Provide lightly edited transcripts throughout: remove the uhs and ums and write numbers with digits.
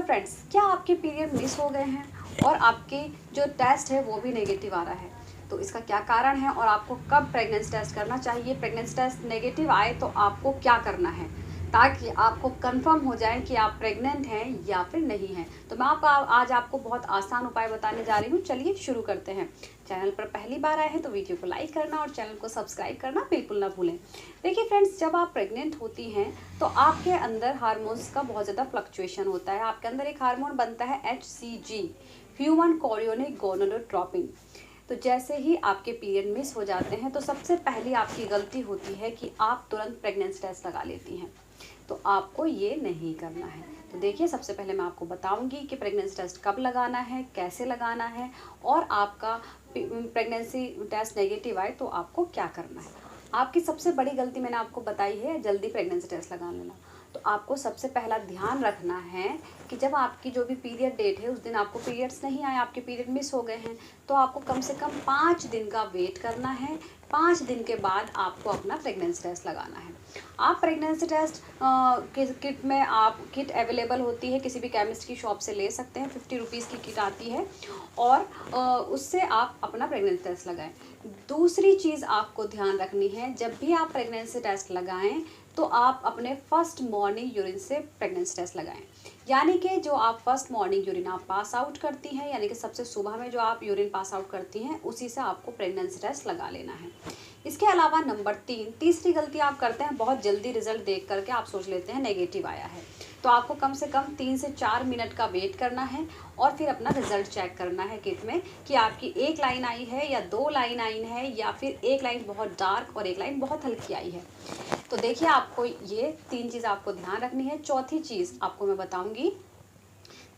Friends, क्या आपके period miss हो गए हैं और आपके जो टेस्ट है वो भी नेगेटिव आ रहा है? तो इसका क्या कारण है और आपको कब प्रेगनेंसी टेस्ट करना चाहिए? प्रेगनेंसी टेस्ट नेगेटिव आए तो आपको क्या करना है ताकि आपको कंफर्म हो जाए कि आप प्रेग्नेंट हैं या फिर नहीं हैं। तो मैं आज आपको बहुत आसान उपाय बताने जा रही हूँ। चलिए शुरू करते हैं। चैनल पर पहली बार आए हैं तो वीडियो को लाइक करना और चैनल को सब्सक्राइब करना बिल्कुल ना भूलें। देखिए फ्रेंड्स, जब आप प्रेग्नेंट होती हैं तो आपके अंदर हार्मोन्स का बहुत ज़्यादा फ्लक्चुएशन होता है। आपके अंदर एक हार्मोन बनता है HCG, ह्यूमन कोरियोनिक गोनाडोट्रोपिन। तो जैसे ही आपके पीरियड मिस हो जाते हैं तो सबसे पहली आपकी गलती होती है कि आप तुरंत प्रेगनेंसी टेस्ट लगा लेती हैं। तो आपको ये नहीं करना है। तो देखिए, सबसे पहले मैं आपको बताऊंगी कि प्रेगनेंसी टेस्ट कब लगाना है, कैसे लगाना है और आपका प्रेगनेंसी टेस्ट नेगेटिव आए तो आपको क्या करना है। आपकी सबसे बड़ी गलती मैंने आपको बताई है जल्दी प्रेगनेंसी टेस्ट लगा लेना। तो आपको सबसे पहला ध्यान रखना है कि जब आपकी जो भी पीरियड डेट है उस दिन आपको पीरियड्स नहीं आए, आपके पीरियड मिस हो गए हैं, तो आपको कम से कम 5 दिन का वेट करना है। 5 दिन के बाद आपको अपना प्रेगनेंसी टेस्ट लगाना है। आप प्रेगनेंसी टेस्ट किट में आप किट अवेलेबल होती है, किसी भी केमिस्ट की शॉप से ले सकते हैं। 50 रुपीज़ की किट आती है और उससे आप अपना प्रेगनेंसी टेस्ट लगाएं। दूसरी चीज़ आपको ध्यान रखनी है, जब भी आप प्रेगनेंसी टेस्ट लगाएं तो आप अपने फर्स्ट मॉर्निंग यूरिन से प्रेगनेंसी टेस्ट लगाएं। यानी कि जो आप फर्स्ट मॉर्निंग यूरिन आप पास आउट करती हैं, यानी कि सबसे सुबह में जो आप यूरिन पास आउट करती हैं, उसी से आपको प्रेगनेंसी टेस्ट लगा लेना है। इसके अलावा नंबर 3, तीसरी गलती आप करते हैं, बहुत जल्दी रिजल्ट देख करके आप सोच लेते हैं नेगेटिव आया है। तो आपको कम से कम 3 से 4 मिनट का वेट करना है और फिर अपना रिजल्ट चेक करना है किट में कि आपकी 1 लाइन आई है या 2 लाइन आई है या फिर 1 लाइन बहुत डार्क और 1 लाइन बहुत हल्की आई है। तो देखिए, आपको ये 3 चीज़ आपको ध्यान रखनी है। चौथी चीज़ आपको मैं बताऊंगी।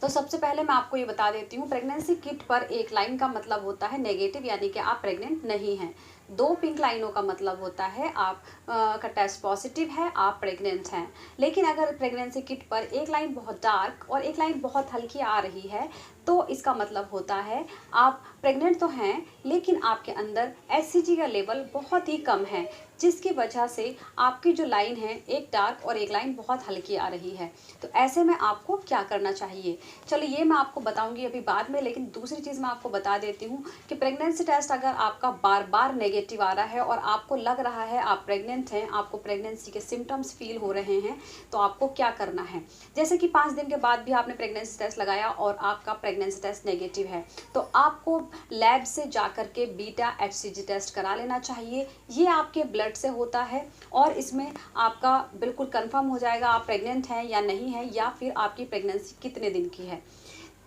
तो सबसे पहले मैं आपको ये बता देती हूँ, प्रेगनेंसी किट पर 1 लाइन का मतलब होता है नेगेटिव, यानी कि आप प्रेग्नेंट नहीं हैं। 2 पिंक लाइनों का मतलब होता है आप का टेस्ट पॉजिटिव है, आप प्रेग्नेंट हैं। लेकिन अगर प्रेगनेंसी किट पर 1 लाइन बहुत डार्क और 1 लाइन बहुत हल्की आ रही है तो इसका मतलब होता है आप प्रेग्नेंट तो हैं लेकिन आपके अंदर HCG का लेवल बहुत ही कम है, जिसकी वजह से आपकी जो लाइन है एक डार्क और 1 लाइन बहुत हल्की आ रही है। तो ऐसे में आपको क्या करना चाहिए, चलिए ये मैं आपको बताऊंगी अभी बाद में। लेकिन दूसरी चीज़ मैं आपको बता देती हूँ कि प्रेगनेंसी टेस्ट अगर आपका बार बार नेगेटिव आ रहा है और आपको लग रहा है आप प्रेग्नेंट हैं, आपको प्रेगनेंसी के सिम्टम्स फील हो रहे हैं, तो आपको क्या करना है। जैसे कि 5 दिन के बाद भी आपने प्रेगनेंसी टेस्ट लगाया और आपका प्रेगनेंसी टेस्ट नेगेटिव है, तो आपको लैब से जाकर के बीटा HCG टेस्ट करा लेना चाहिए। ये आपके ब्लड से होता है और इसमें आपका बिल्कुल कंफर्म हो जाएगा आप प्रेग्नेंट हैं या नहीं है, या फिर आपकी प्रेगनेंसी कितने दिन की है।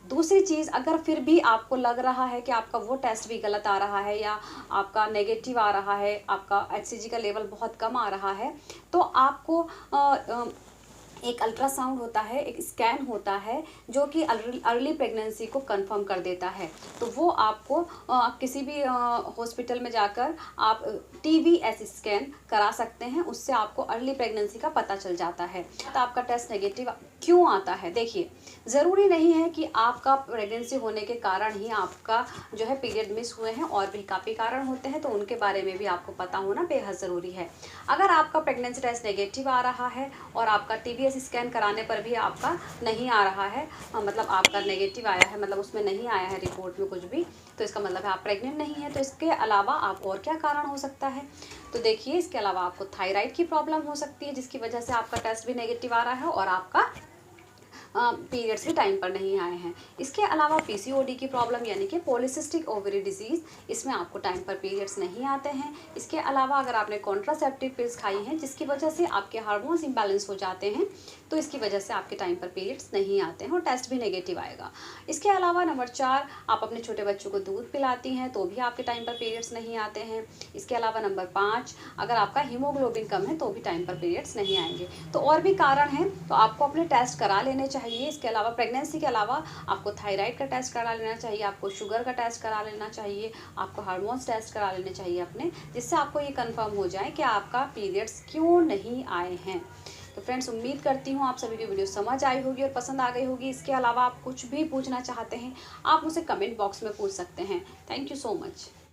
दूसरी चीज़, अगर फिर भी आपको लग रहा है कि आपका वो टेस्ट भी गलत आ रहा है या आपका नेगेटिव आ रहा है, आपका HCG का लेवल बहुत कम आ रहा है, तो आपको एक अल्ट्रासाउंड होता है, एक स्कैन होता है जो कि अर्ली प्रेगनेंसी को कंफर्म कर देता है। तो वो आपको किसी भी हॉस्पिटल में जाकर आप TVS स्कैन करा सकते हैं, उससे आपको अर्ली प्रेगनेंसी का पता चल जाता है। तो आपका टेस्ट नेगेटिव क्यों आता है, देखिए ज़रूरी नहीं है कि आपका प्रेगनेंसी होने के कारण ही आपका जो है पीरियड मिस हुए हैं, और भी काफ़ी कारण होते हैं, तो उनके बारे में भी आपको पता होना बेहद ज़रूरी है। अगर आपका प्रेगनेंसी टेस्ट नेगेटिव आ रहा है और आपका TVS स्कैन कराने पर भी आपका नहीं आ रहा है, मतलब आपका नेगेटिव आया है, मतलब उसमें नहीं आया है रिपोर्ट में कुछ भी, तो इसका मतलब है आप प्रेग्नेंट नहीं है। तो इसके अलावा आप और क्या कारण हो सकता है, तो देखिए इसके अलावा आपको थायराइड की प्रॉब्लम हो सकती है, जिसकी वजह से आपका टेस्ट भी नेगेटिव आ रहा है और आपका पीरियड्स भी टाइम पर नहीं आए हैं। इसके अलावा PCOD की प्रॉब्लम यानी कि पॉलीसिस्टिक ओवरी डिजीज़, इसमें आपको टाइम पर पीरियड्स नहीं आते हैं। इसके अलावा अगर आपने कॉन्ट्रासेप्टिव पिल्स खाई हैं जिसकी वजह से आपके हार्मोन्स इम्बैलेंस हो जाते हैं, तो इसकी वजह से आपके टाइम पर पीरियड्स नहीं आते हैं और टेस्ट भी नेगेटिव आएगा। इसके अलावा नंबर 4, आप अपने छोटे बच्चों को दूध पिलाती हैं तो भी आपके टाइम पर पीरियड्स नहीं आते हैं। इसके अलावा नंबर 5, अगर आपका हीमोग्लोबिन कम है तो भी टाइम पर पीरियड्स नहीं आएंगे। तो और भी कारण हैं, तो आपको अपने टेस्ट करा लेने चाहिए। इसके अलावा प्रेगनेंसी के अलावा आपको थायराइड का टेस्ट करा लेना चाहिए, आपको शुगर का टेस्ट करा लेना चाहिए, आपको हार्मोन्स टेस्ट करा लेने चाहिए अपने, जिससे आपको ये कंफर्म हो जाए कि आपका पीरियड्स क्यों नहीं आए हैं। तो फ्रेंड्स, उम्मीद करती हूँ आप सभी की वीडियो समझ आई होगी और पसंद आ गई होगी। इसके अलावा आप कुछ भी पूछना चाहते हैं आप मुझसे कमेंट बॉक्स में पूछ सकते हैं। Thank you so much.